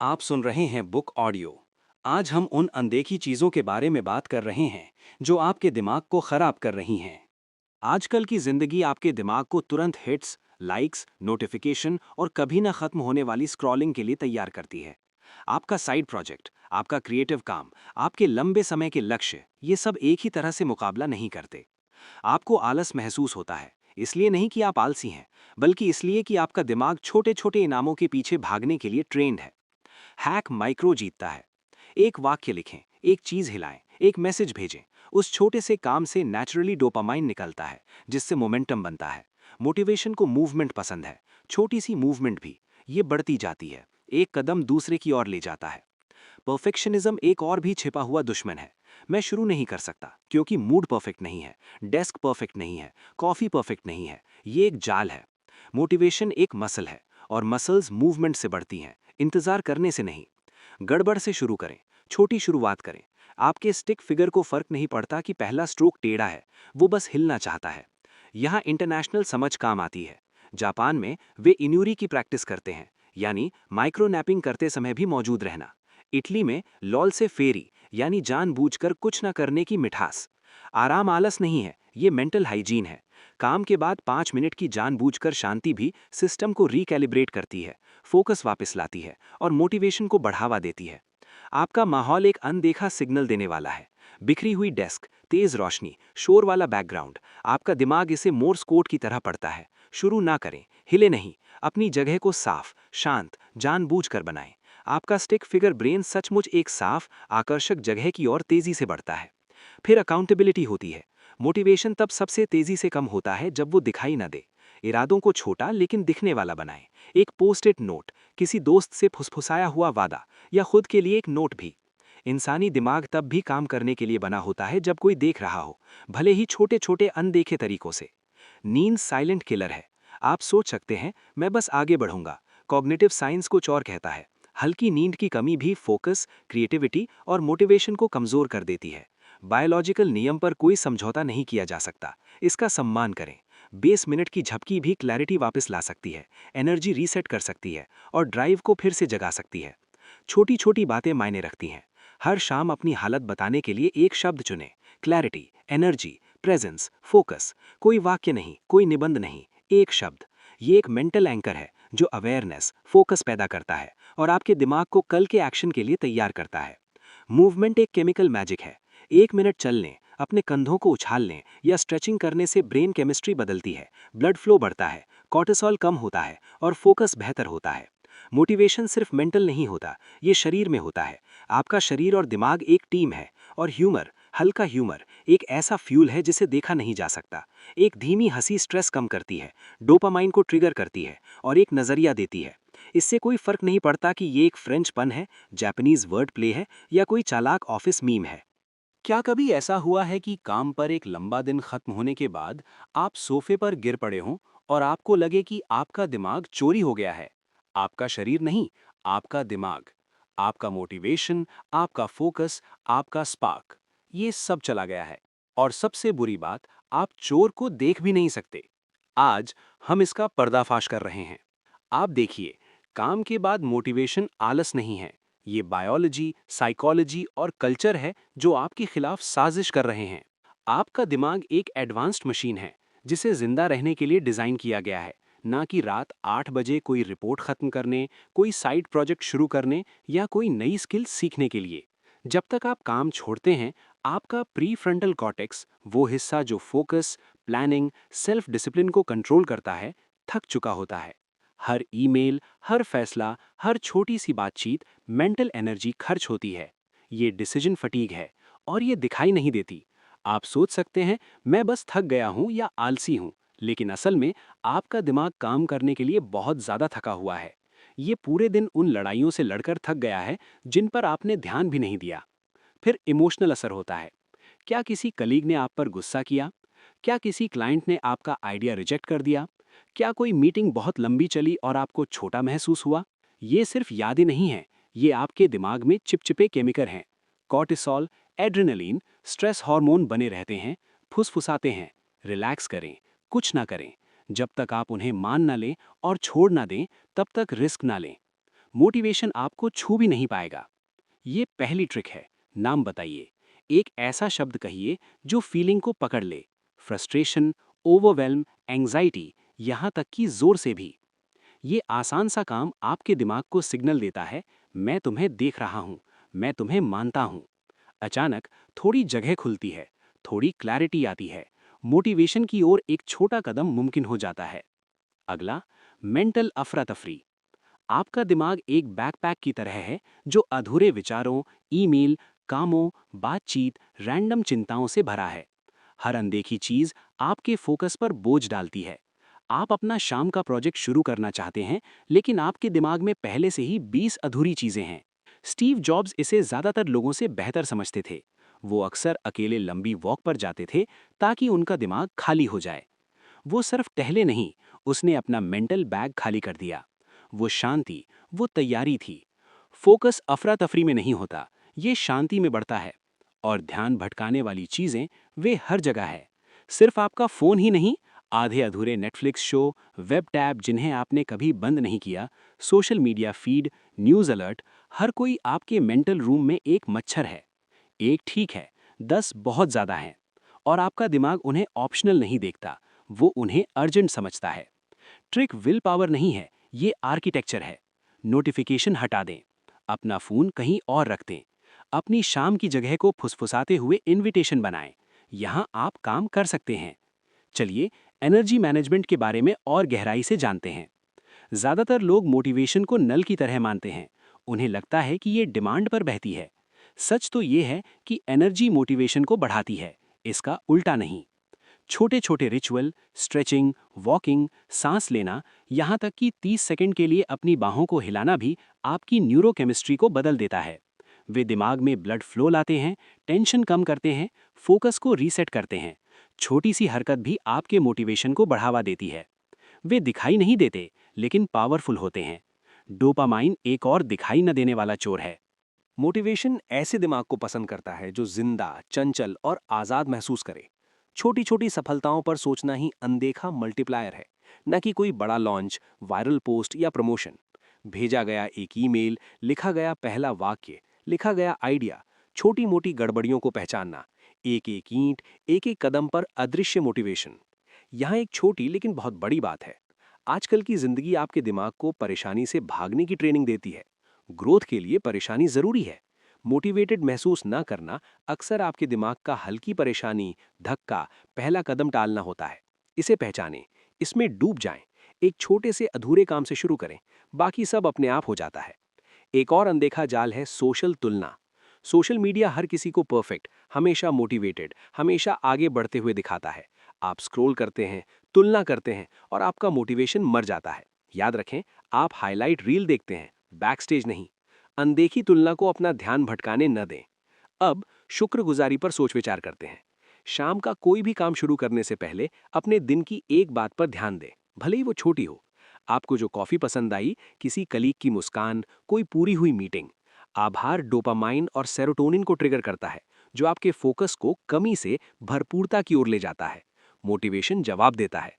आप सुन रहे हैं बुक ऑडियो। आज हम उन अनदेखी चीजों के बारे में बात कर रहे हैं जो आपके दिमाग को खराब कर रही हैं। आजकल की जिंदगी आपके दिमाग को तुरंत हिट्स, लाइक्स, नोटिफिकेशन और कभी ना खत्म होने वाली स्क्रॉलिंग के लिए तैयार करती है। आपका साइड प्रोजेक्ट, आपका क्रिएटिव काम, आपके लंबे समय के लक्ष्य, ये सब एक ही तरह से मुकाबला नहीं करते। आपको आलस महसूस होता है, इसलिए नहीं कि आप आलसी हैं, बल्कि इसलिए कि आपका दिमाग छोटे छोटे इनामों के पीछे भागने के लिए ट्रेंड है। हैक माइक्रो जीतता है। एक वाक्य लिखें, एक चीज हिलाएं, एक मैसेज भेजें। उस छोटे से काम से नेचुरली डोपामाइन निकलता है, जिससे मोमेंटम बनता है। मोटिवेशन को मूवमेंट पसंद है। छोटी सी मूवमेंट भी ये बढ़ती जाती है, एक कदम दूसरे की ओर ले जाता है। परफेक्शनिज्म एक और भी छिपा हुआ दुश्मन है। मैं शुरू नहीं कर सकता क्योंकि मूड परफेक्ट नहीं है, डेस्क परफेक्ट नहीं है, कॉफी परफेक्ट नहीं है। ये एक जाल है। मोटिवेशन एक मसल है और मसल्स मूवमेंट से बढ़ती हैं, इंतजार करने से नहीं। गड़बड़ से शुरू करें, छोटी शुरुआत करें। आपके स्टिक फिगर को फर्क नहीं पड़ता कि पहला स्ट्रोक टेढ़ा है, वो बस हिलना चाहता है। यहाँ इंटरनेशनल समझ काम आती है। जापान में वे इन्यूरी की प्रैक्टिस करते हैं, यानी माइक्रो नैपिंग करते समय भी मौजूद रहना। इटली में लॉल से फेरी, यानी जानबूझकर कुछ न करने की मिठास। आराम आलस नहीं है, ये मेंटल हाइजीन है। काम के बाद 5 मिनट की जानबूझकर शांति भी सिस्टम को रिकैलिब्रेट करती है, फोकस वापस लाती है और मोटिवेशन को बढ़ावा देती है। आपका माहौल एक अनदेखा सिग्नल देने वाला है। बिखरी हुई डेस्क, तेज रोशनी, शोर वाला बैकग्राउंड, आपका दिमाग इसे मोर्स कोड की तरह पढ़ता है। शुरू ना करें, हिले नहीं। अपनी जगह को साफ, शांत, जानबूझकर बनाएं। आपका स्टिक फिगर ब्रेन सचमुच एक साफ, आकर्षक जगह की ओर तेजी से बढ़ता है। फिर अकाउंटेबिलिटी होती है। मोटिवेशन तब सबसे तेजी से कम होता है जब वो दिखाई ना दे। इरादों को छोटा लेकिन दिखने वाला बनाएं। एक पोस्ट इट नोट, किसी दोस्त से फुसफुसाया हुआ वादा, या खुद के लिए एक नोट भी। इंसानी दिमाग तब भी काम करने के लिए बना होता है जब कोई देख रहा हो, भले ही छोटे छोटे अनदेखे तरीकों से। नींद साइलेंट किलर है। आप सोच सकते हैं मैं बस आगे बढ़ूंगा। कॉग्निटिव साइंस कुछ और कहता है। हल्की नींद की कमी भी फोकस, क्रिएटिविटी और मोटिवेशन को कमजोर कर देती है। बायोलॉजिकल नियम पर कोई समझौता नहीं किया जा सकता, इसका सम्मान करें। 20 मिनट की झपकी भी क्लैरिटी वापस ला सकती है, एनर्जी रीसेट कर सकती है और ड्राइव को फिर से जगा सकती है। छोटी छोटी बातें मायने रखती हैं। हर शाम अपनी हालत बताने के लिए एक शब्द चुनें। Clarity, energy, presence, focus. कोई वाक्य नहीं, कोई निबंध नहीं, एक शब्द। ये एक मेंटल एंकर है जो अवेयरनेस, फोकस पैदा करता है और आपके दिमाग को कल के एक्शन के लिए तैयार करता है। मूवमेंट एक केमिकल मैजिक है। 1 मिनट चल लें, अपने कंधों को उछाल लें या स्ट्रेचिंग करने से ब्रेन केमिस्ट्री बदलती है, ब्लड फ्लो बढ़ता है, कॉर्टिसोल कम होता है और फोकस बेहतर होता है। मोटिवेशन सिर्फ मेंटल नहीं होता, ये शरीर में होता है। आपका शरीर और दिमाग एक टीम है। और ह्यूमर, हल्का ह्यूमर, एक ऐसा फ्यूल है जिसे देखा नहीं जा सकता। एक धीमी हंसी स्ट्रेस कम करती है, डोपामाइन को ट्रिगर करती है और एक नजरिया देती है। इससे कोई फर्क नहीं पड़ता कि ये एक फ्रेंच पन है, जापानीज वर्ड प्ले है या कोई चालाक ऑफिस मीम है। क्या कभी ऐसा हुआ है कि काम पर एक लंबा दिन खत्म होने के बाद आप सोफे पर गिर पड़े हों और आपको लगे कि आपका दिमाग चोरी हो गया है? आपका शरीर नहीं, आपका दिमाग, आपका मोटिवेशन, आपका फोकस, आपका स्पार्क, ये सब चला गया है। और सबसे बुरी बात, आप चोर को देख भी नहीं सकते। आज हम इसका पर्दाफाश कर रहे हैं। आप देखिए, काम के बाद मोटिवेशन आलस नहीं है। ये बायोलॉजी, साइकोलॉजी और कल्चर है जो आपके खिलाफ साजिश कर रहे हैं। आपका दिमाग एक एडवांस्ड मशीन है जिसे जिंदा रहने के लिए डिजाइन किया गया है, ना कि रात 8 बजे कोई रिपोर्ट खत्म करने, कोई साइड प्रोजेक्ट शुरू करने या कोई नई स्किल सीखने के लिए। जब तक आप काम छोड़ते हैं, आपका प्री फ्रंटल कॉर्टेक्स, वो हिस्सा जो फोकस, प्लानिंग, सेल्फ डिसिप्लिन को कंट्रोल करता है, थक चुका होता है। हर ईमेल, हर फैसला, हर छोटी सी बातचीत मेंटल एनर्जी खर्च होती है। ये डिसीजन फटीग है और ये दिखाई नहीं देती। आप सोच सकते हैं मैं बस थक गया हूं या आलसी हूं, लेकिन असल में आपका दिमाग काम करने के लिए बहुत ज्यादा थका हुआ है। ये पूरे दिन उन लड़ाइयों से लड़कर थक गया है जिन पर आपने ध्यान भी नहीं दिया। फिर इमोशनल असर होता है। क्या किसी कलीग ने आप पर गुस्सा किया? क्या किसी क्लाइंट ने आपका आइडिया रिजेक्ट कर दिया? क्या कोई मीटिंग बहुत लंबी चली और आपको छोटा महसूस हुआ? ये सिर्फ यादें नहीं हैं, ये आपके दिमाग में चिपचिपे केमिकल हैं। कॉर्टिसोल, एड्रेनलिन, स्ट्रेस हार्मोन बने रहते हैं, फुसफुसाते हैं। रिलैक्स करें, कुछ ना करें। जब तक आप उन्हें मान ना लें और छोड़ ना दें, तब तक रिस्क ना लें। मोटिवेशन आपको छू भी नहीं पाएगा। ये पहली ट्रिक है। नाम बताइए। एक ऐसा शब्द कहिए जो फीलिंग को पकड़ ले। फ्रस्ट्रेशन, ओवरवेल्म, एंग्जाइटी, यहाँ तक कि जोर से भी। ये आसान सा काम आपके दिमाग को सिग्नल देता है, मैं तुम्हें देख रहा हूं, मैं तुम्हें मानता हूं। अचानक थोड़ी जगह खुलती है, थोड़ी क्लैरिटी आती है, मोटिवेशन की ओर एक छोटा कदम मुमकिन हो जाता है। अगला, मेंटल अफरा तफरी। आपका दिमाग एक बैकपैक की तरह है जो अधूरे विचारों, ईमेल, कामों, बातचीत, रैंडम चिंताओं से भरा है। हर अनदेखी चीज आपके फोकस पर बोझ डालती है। आप अपना शाम का प्रोजेक्ट शुरू करना चाहते हैं, लेकिन आपके दिमाग में पहले से ही 20 अधूरी चीजें हैं। स्टीव जॉब्स इसे ज्यादातर लोगों से बेहतर समझते थे। वो अक्सर अकेले लंबी वॉक पर जाते थे ताकि उनका दिमाग खाली हो जाए। वो सिर्फ टहले नहीं, उसने अपना मेंटल बैग खाली कर दिया। वो शांति, वो तैयारी थी। फोकस अफरा तफरी में नहीं होता, ये शांति में बढ़ता है। और ध्यान भटकाने वाली चीजें वे हर जगह है। सिर्फ आपका फोन ही नहीं, आधे अधूरे नेटफ्लिक्स शो, वेब टैब जिन्हें आपने कभी बंद नहीं किया, social media feed, news alert, हर कोई आपके मेंटल रूम में एक मच्छर है। एक ठीक है, 10 बहुत ज्यादा हैं। और आपका दिमाग उन्हें ऑप्शनल नहीं देखता, वो उन्हें अर्जेंट समझता है। ट्रिक विल पावर नहीं है, ये आर्किटेक्चर है। नोटिफिकेशन हटा दें, अपना फोन कहीं और रख दें, अपनी शाम की जगह को फुसफुसाते हुए इनविटेशन बनाएं, यहां आप काम कर सकते हैं। चलिए, एनर्जी मैनेजमेंट के बारे में और गहराई से जानते हैं। ज्यादातर लोग मोटिवेशन को नल की तरह मानते हैं। उन्हें लगता है कि ये डिमांड पर बहती है। सच तो ये है कि एनर्जी मोटिवेशन को बढ़ाती है, इसका उल्टा नहीं। छोटे छोटे रिचुअल, स्ट्रेचिंग, वॉकिंग, सांस लेना, यहाँ तक कि 30 सेकंड के लिए अपनी बाहों को हिलाना भी आपकी न्यूरोकेमिस्ट्री को बदल देता है। वे दिमाग में ब्लड फ्लो लाते हैं, टेंशन कम करते हैं, फोकस को रीसेट करते हैं। छोटी सी हरकत भी आपके मोटिवेशन को बढ़ावा देती है। वे दिखाई नहीं देते, लेकिन पावरफुल होते हैं। डोपामाइन एक और दिखाई न देने वाला चोर है। मोटिवेशन ऐसे दिमाग को पसंद करता है जो जिंदा, चंचल और आजाद महसूस करे। छोटी छोटी सफलताओं पर सोचना ही अनदेखा मल्टीप्लायर है, न कि कोई बड़ा लॉन्च, वायरल पोस्ट या प्रमोशन। भेजा गया एक ईमेल, लिखा गया पहला वाक्य, लिखा गया आइडिया, छोटी मोटी गड़बड़ियों को पहचानना, एक एक ईंट, एक एक कदम पर अदृश्य मोटिवेशन। यहाँ एक छोटी लेकिन बहुत बड़ी बात है। आजकल की जिंदगी आपके दिमाग को परेशानी से भागने की ट्रेनिंग देती है। ग्रोथ के लिए परेशानी जरूरी है। मोटिवेटेड महसूस न करना अक्सर आपके दिमाग का हल्की परेशानी, धक्का, पहला कदम टालना होता है। इसे पहचानें, इसमें डूब जाएं, एक छोटे से अधूरे काम से शुरू करें, बाकी सब अपने आप हो जाता है। एक और अनदेखा जाल है सोशल तुलना। सोशल मीडिया हर किसी को परफेक्ट, हमेशा मोटिवेटेड, हमेशा आगे बढ़ते हुए दिखाता है। आप स्क्रॉल करते हैं, तुलना करते हैं और आपका मोटिवेशन मर जाता है। याद रखें, आप हाईलाइट रील देखते हैं, बैकस्टेज नहीं। अनदेखी तुलना को अपना ध्यान भटकाने न दें। अब शुक्रगुजारी पर सोच विचार करते हैं। शाम का कोई भी काम शुरू करने से पहले अपने दिन की एक बात पर ध्यान दें, भले ही वो छोटी हो। आपको जो कॉफी पसंद आई, किसी कलीग की मुस्कान, कोई पूरी हुई मीटिंग। आभार डोपामाइन और सेरोटोनिन को ट्रिगर करता है, जो आपके फोकस को कमी से भरपूरता की ओर ले जाता है। मोटिवेशन जवाब देता है।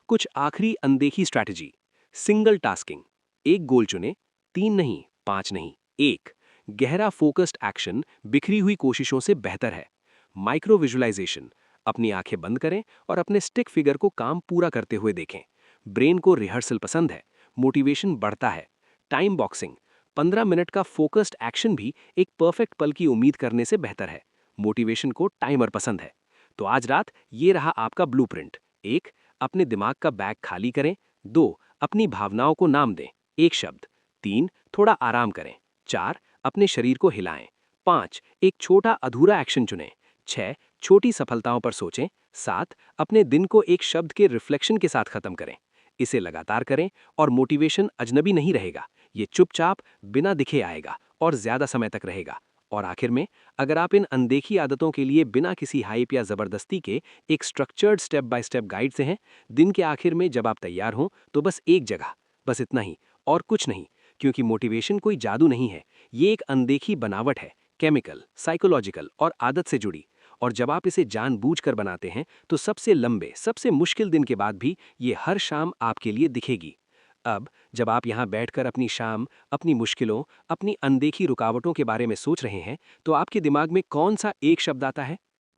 कुछ आखिरी अनदेखी स्ट्रैटेजी। Single tasking. एक गोल चुने, 3 नहीं, 5 नहीं, एक। गहरा फोकस्ड एक्शन बिखरी हुई कोशिशों से बेहतर है। Micro visualisation. अपनी आंखें बंद करें और अपने स्टिक फिगर को काम पूरा करते हुए देखें। ब्रेन को रिहर्सल पसंद है, मोटिवेशन बढ़ता है। Time boxing. 15 मिनट का फोकस्ड एक्शन भी एक परफेक्ट पल की उम्मीद करने से बेहतर है। मोटिवेशन को टाइमर पसंद है। तो आज रात ये रहा आपका ब्लूप्रिंट। 1, अपने दिमाग का बैग खाली करें। 2, अपनी भावनाओं को नाम दें, एक शब्द। 3, थोड़ा आराम करें। 4, अपने शरीर को हिलाएं। 5, एक छोटा अधूरा एक्शन चुनें। 6, छोटी सफलताओं पर सोचें। 7, अपने दिन को एक शब्द के रिफ्लेक्शन के साथ खत्म करें। इसे लगातार करें और मोटिवेशन अजनबी नहीं रहेगा। ये चुपचाप, बिना दिखे आएगा और ज्यादा समय तक रहेगा। और आखिर में, अगर आप इन अनदेखी आदतों के लिए बिना किसी हाइप या जबरदस्ती के एक structured step by step guide से हैं, दिन के आखिर में जब आप तैयार हों, तो बस एक जगह, बस इतना ही और कुछ नहीं। क्योंकि मोटिवेशन कोई जादू नहीं है, ये एक अनदेखी बनावट है, केमिकल, साइकोलॉजिकल और आदत से जुड़ी। और जब आप इसे जानबूझकर बनाते हैं, तो सबसे लंबे, सबसे मुश्किल दिन के बाद भी ये हर शाम आपके लिए दिखेगी। अब जब आप यहाँ बैठकर अपनी शाम, अपनी मुश्किलों, अपनी अनदेखी रुकावटों के बारे में सोच रहे हैं, तो आपके दिमाग में कौन सा एक शब्द आता है?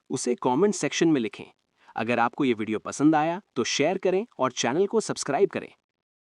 उसे कमेंट सेक्शन में लिखें। अगर आपको ये वीडियो पसंद आया तो शेयर करें और चैनल को सब्सक्राइब करें।